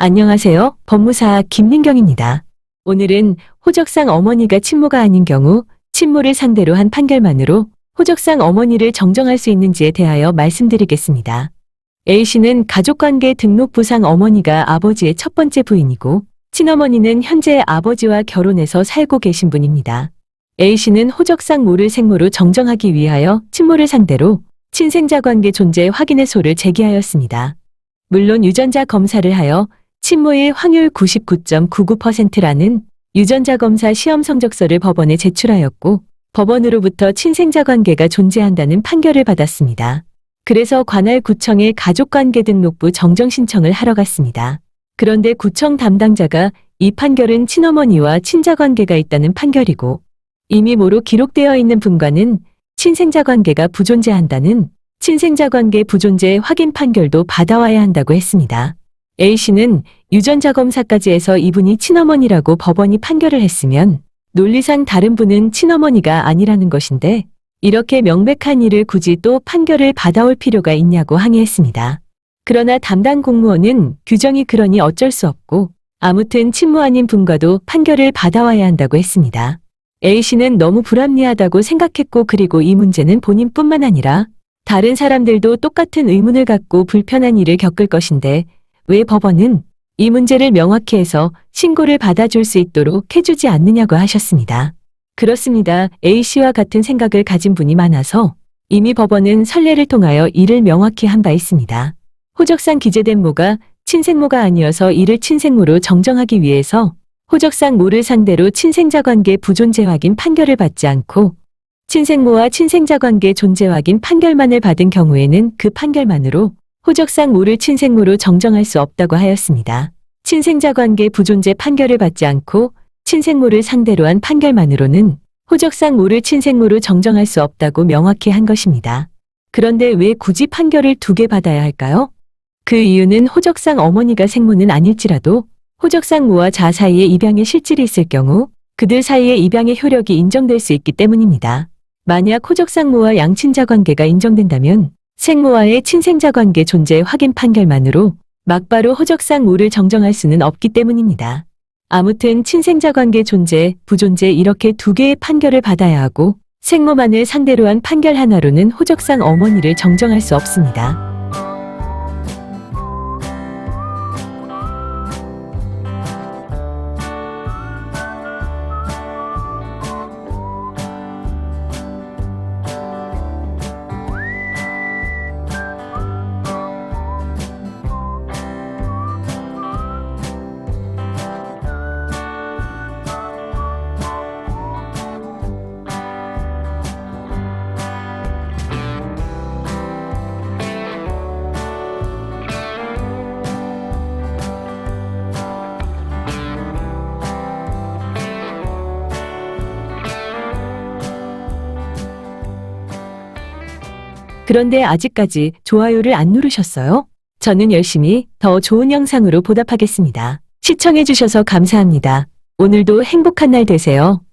안녕하세요. 법무사 김민경입니다. 오늘은 호적상 어머니가 친모가 아닌 경우 친모를 상대로 한 판결만으로 호적상 어머니를 정정할 수 있는지에 대하여 말씀드리겠습니다. A씨는 가족관계 등록부상 어머니가 아버지의 첫 번째 부인이고 친어머니는 현재 아버지와 결혼해서 살고 계신 분입니다. A씨는 호적상 모를 생모로 정정하기 위하여 친모를 상대로 친생자 관계 존재 확인의 소를 제기하였습니다. 물론 유전자 검사를 하여 친모의 확률 99.99%라는 유전자 검사 시험 성적서를 법원에 제출하였고 법원으로부터 친생자 관계가 존재한다는 판결을 받았습니다. 그래서 관할 구청에 가족관계 등록부 정정 신청을 하러 갔습니다. 그런데 구청 담당자가 이 판결은 친어머니와 친자 관계가 있다는 판결이고 이미 모로 기록되어 있는 분과는 친생자 관계가 부존재한다는 친생자 관계 부존재 확인 판결도 받아와야 한다고 했습니다. A씨는 유전자 검사까지 해서 이분이 친어머니라고 법원이 판결을 했으면 논리상 다른 분은 친어머니가 아니라는 것인데 이렇게 명백한 일을 굳이 또 판결을 받아올 필요가 있냐고 항의했습니다. 그러나 담당 공무원은 규정이 그러니 어쩔 수 없고 아무튼 친모 아닌 분과도 판결을 받아와야 한다고 했습니다. A씨는 너무 불합리하다고 생각했고 그리고 이 문제는 본인뿐만 아니라 다른 사람들도 똑같은 의문을 갖고 불편한 일을 겪을 것인데 왜 법원은 이 문제를 명확히 해서 신고를 받아줄 수 있도록 해주지 않느냐고 하셨습니다. 그렇습니다. A씨와 같은 생각을 가진 분이 많아서 이미 법원은 선례를 통하여 이를 명확히 한 바 있습니다. 호적상 기재된 모가 친생모가 아니어서 이를 친생모로 정정하기 위해서 호적상 모를 상대로 친생자 관계 부존재 확인 판결을 받지 않고 친생모와 친생자 관계 존재 확인 판결만을 받은 경우에는 그 판결만으로 호적상 모를 친생모로 정정할 수 없다고 하였습니다. 친생자 관계 부존재 판결을 받지 않고 친생모를 상대로 한 판결만으로는 호적상 모를 친생모로 정정할 수 없다고 명확히 한 것입니다. 그런데 왜 굳이 판결을 두 개 받아야 할까요? 그 이유는 호적상 어머니가 생모는 아닐지라도 호적상 모와 자 사이에 입양의 실질이 있을 경우 그들 사이에 입양의 효력이 인정될 수 있기 때문입니다. 만약 호적상 모와 양친자 관계가 인정된다면 생모와의 친생자 관계 존재 확인 판결만으로 막바로 호적상 모를 정정할 수는 없기 때문입니다. 아무튼 친생자 관계 존재, 부존재 이렇게 두 개의 판결을 받아야 하고 생모만을 상대로 한 판결 하나로는 호적상 어머니를 정정할 수 없습니다. 그런데 아직까지 좋아요를 안 누르셨어요? 저는 열심히 더 좋은 영상으로 보답하겠습니다. 시청해주셔서 감사합니다. 오늘도 행복한 날 되세요.